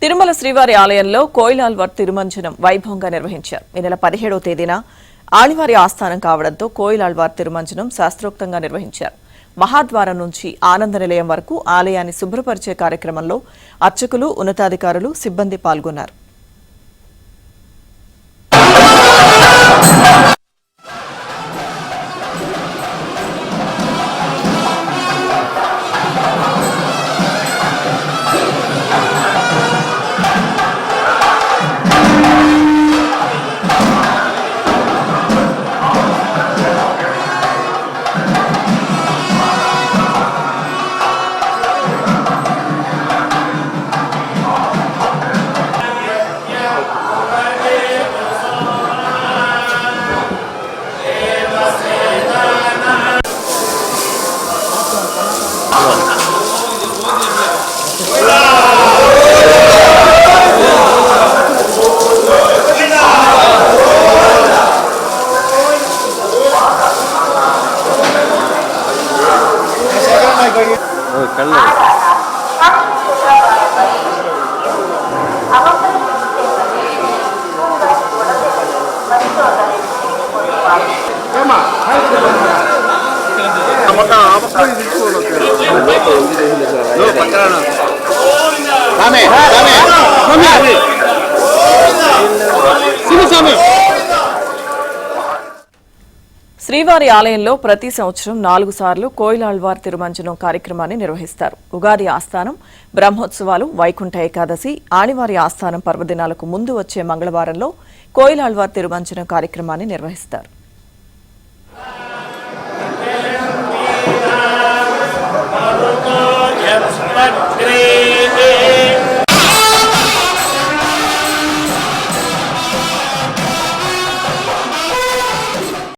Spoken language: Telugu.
తిరుమల శ్రీవారి ఆలయంలో కోయిలాల్వార్ తిరుమంజనం వైభవంగా నిర్వహించారు. ఈ నెల 17వ తేదీన ఆళ్వారి ఆస్థానం కావడంతో కోయిలాల్వార్ తిరుమంజనం శాస్త్రోక్తంగా నిర్వహించారు. మహాద్వారం నుంచి ఆనంద నిలయం వరకు ఆలయాన్ని శుభ్రపరిచే కార్యక్రమంలో అర్చకులు, ఉన్నతాధికారులు, సిబ్బంది పాల్గొన్నారు. శ్రీవారి ఆలయంలో ప్రతి సంవత్సరం 4 సార్లు కోయిలాల్వార్ తిరుమంజనం కార్యక్రమాన్ని నిర్వహిస్తారు. ఉగాది ఆస్థానం, బ్రహ్మోత్సవాలు, వైకుంఠ ఏకాదశి, ఆళ్వారి ఆస్థానం పర్వదినాలకు ముందు వచ్చే మంగళవారంలో కోయిలాల్వార్ తిరుమంజనం కార్యక్రమాన్ని నిర్వహిస్తారు.